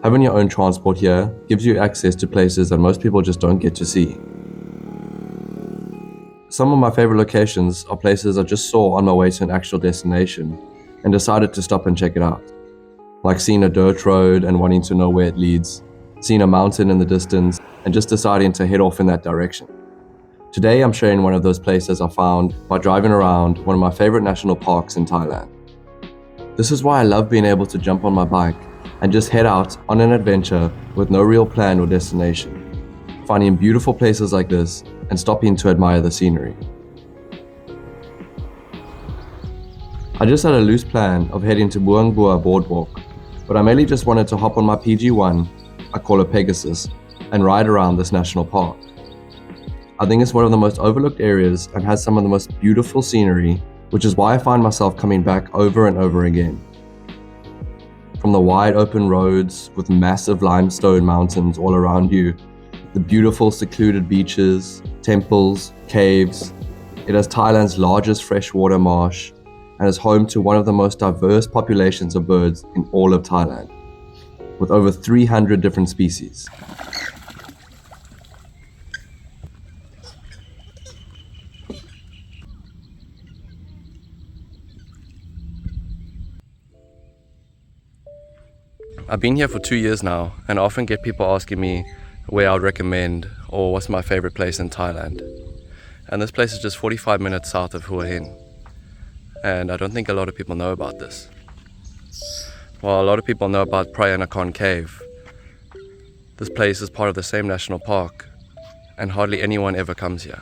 Having your own transport here gives you access to places that most people just don't get to see. Some of my favorite locations are places I just saw on my way to an actual destination and decided to stop and check it out. Like seeing a dirt road and wanting to know where it leads, seeing a mountain in the distance and just deciding to head off in that direction. Today I'm sharing one of those places I found by driving around one of my favorite national parks in Thailand. This is why I love being able to jump on my bike and just head out on an adventure with no real plan or destination, finding beautiful places like this and stopping to admire the scenery. I just had a loose plan of heading to Bueng boardwalk, but I mainly just wanted to hop on my PG1, I call it Pegasus, and ride around this national park. I think it's one of the most overlooked areas and has some of the most beautiful scenery, which is why I find myself coming back over and over again. From the wide open roads with massive limestone mountains all around you, the beautiful secluded beaches, temples, caves. It has Thailand's largest freshwater marsh and is home to one of the most diverse populations of birds in all of Thailand, with over 300 different species. I've been here for 2 years now and I often get people asking me where I would recommend or what's my favorite place in Thailand. And this place is just 45 minutes south of Hua Hin. And I don't think a lot of people know about this. While a lot of people know about Prayanakon Cave, this place is part of the same national park and hardly anyone ever comes here.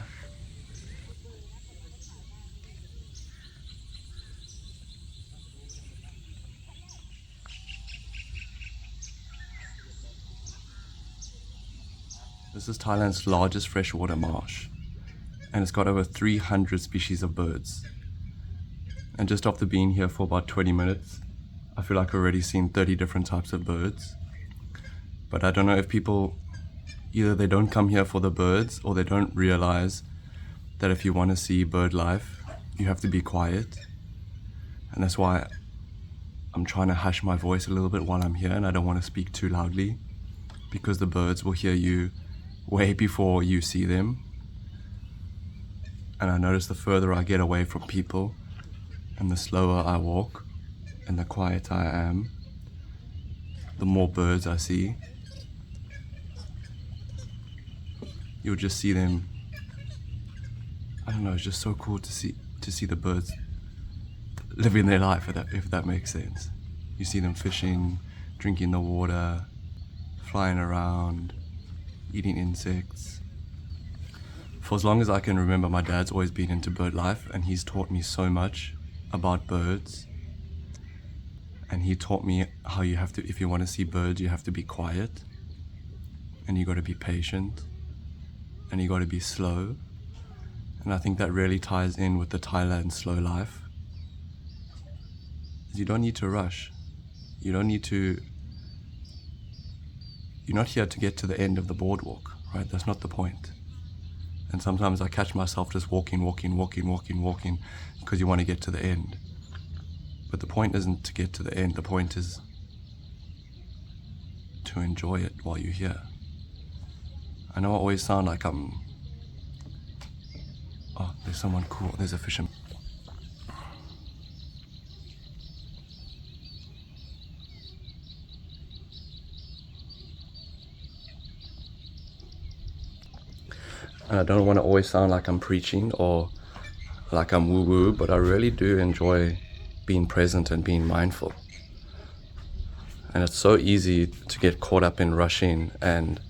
This is Thailand's largest freshwater marsh, and it's got over 300 species of birds. And just after being here for about 20 minutes, I feel like I've already seen 30 different types of birds. But I don't know if people, either they don't come here for the birds or they don't realize that if you want to see bird life, you have to be quiet. And that's why I'm trying to hush my voice a little bit while I'm here, and I don't want to speak too loudly because the birds will hear you way before you see them. And I notice the further I get away from people and the slower I walk and the quieter I am, the more birds I see. You'll just see them, I don't know, it's just so cool to see the birds living their life, if that makes sense. You see them fishing, drinking the water, flying around, eating insects. For as long as I can remember, my dad's always been into bird life and he's taught me so much about birds. And he taught me how you have to, if you want to see birds, you have to be quiet and you got to be patient and you got to be slow. And I think that really ties in with the Thailand slow life. You don't need to rush. You're not here to get to the end of the boardwalk, right? That's not the point. And sometimes I catch myself just walking because you want to get to the end. But the point isn't to get to the end. The point is to enjoy it while you're here. I know I always sound like oh, there's someone cool. There's a fisherman. And I don't want to always sound like I'm preaching or like I'm woo-woo, but I really do enjoy being present and being mindful. And it's so easy to get caught up in rushing and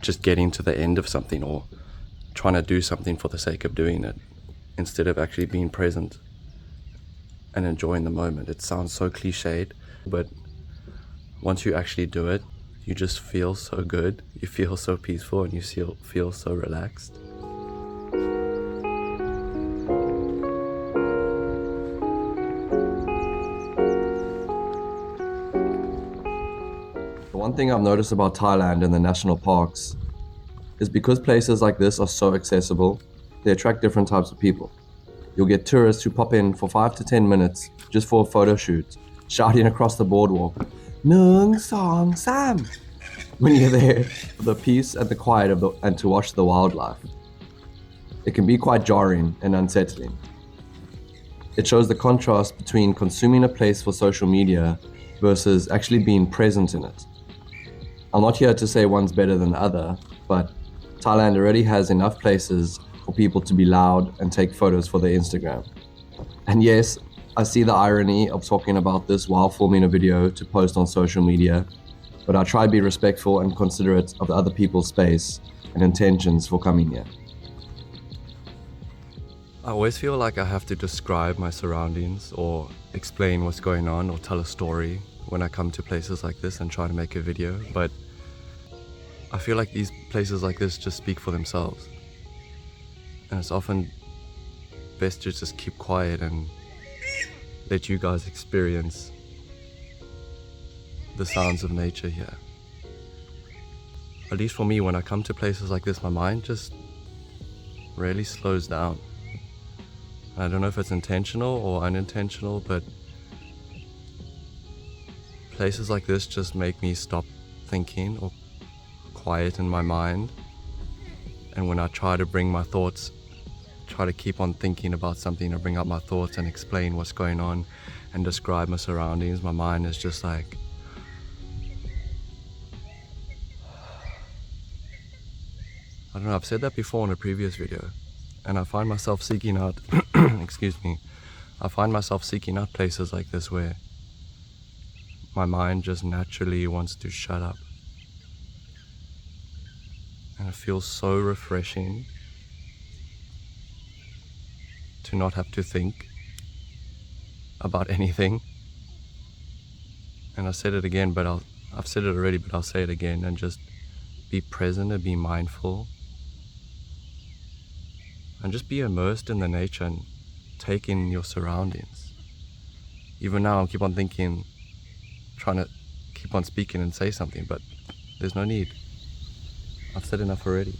just getting to the end of something or trying to do something for the sake of doing it, instead of actually being present and enjoying the moment. It sounds so cliched, but once you actually do it, you just feel so good, you feel so peaceful, and you feel so relaxed. The one thing I've noticed about Thailand and the national parks is because places like this are so accessible, they attract different types of people. You'll get tourists who pop in for 5 to 10 minutes just for a photo shoot, shouting across the boardwalk, Nung song Sam. When you're there for the peace and the quiet and to watch the wildlife. It can be quite jarring and unsettling. It shows the contrast between consuming a place for social media versus actually being present in it. I'm not here to say one's better than the other, but Thailand already has enough places for people to be loud and take photos for their Instagram. And yes, I see the irony of talking about this while filming a video to post on social media, but I try to be respectful and considerate of the other people's space and intentions for coming here. I always feel like I have to describe my surroundings or explain what's going on or tell a story when I come to places like this and try to make a video, but I feel like these places like this just speak for themselves. And it's often best to just keep quiet and let you guys experience the sounds of nature here. At least for me, when I come to places like this, my mind just really slows down. I don't know if it's intentional or unintentional, but places like this just make me stop thinking or quieten my mind. And when I try to bring my thoughts, try to keep on thinking about something, or bring up my thoughts and explain what's going on and describe my surroundings, my mind is just like, I don't know, I've said that before in a previous video, and I find myself seeking out, I find myself seeking out places like this where my mind just naturally wants to shut up. And it feels so refreshing to not have to think about anything. And I said it again, but I've said it already, but I'll say it again, and just be present and be mindful. And just be immersed in the nature and take in your surroundings. Even now I keep on thinking, trying to keep on speaking and say something, but there's no need. I've said enough already.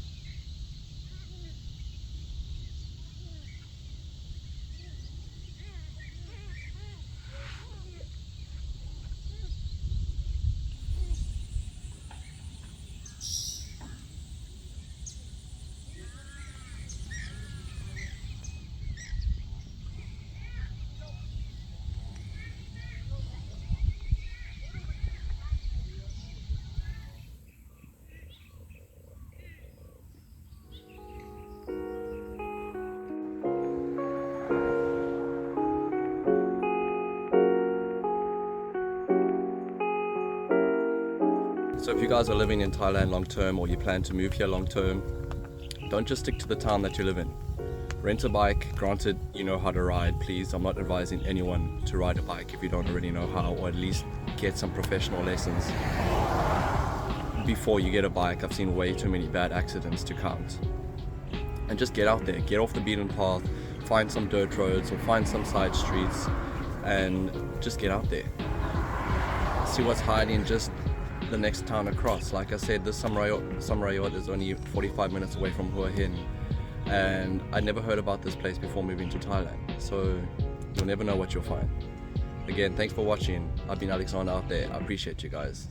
So if you guys are living in Thailand long term, or you plan to move here long term, don't just stick to the town that you live in. Rent a bike. Granted, you know how to ride. Please, I'm not advising anyone to ride a bike if you don't already know how, or at least get some professional lessons before you get a bike. I've seen way too many bad accidents to count. And just get out there, get off the beaten path, find some dirt roads or find some side streets, and just get out there. See what's hiding just the next town across. Like I said, this Sam Roi Yot is only 45 minutes away from Hua Hin, and I never heard about this place before moving to Thailand, so you'll never know what you'll find. Again, thanks for watching. I've been Alexander out there. I appreciate you guys.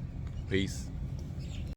Peace.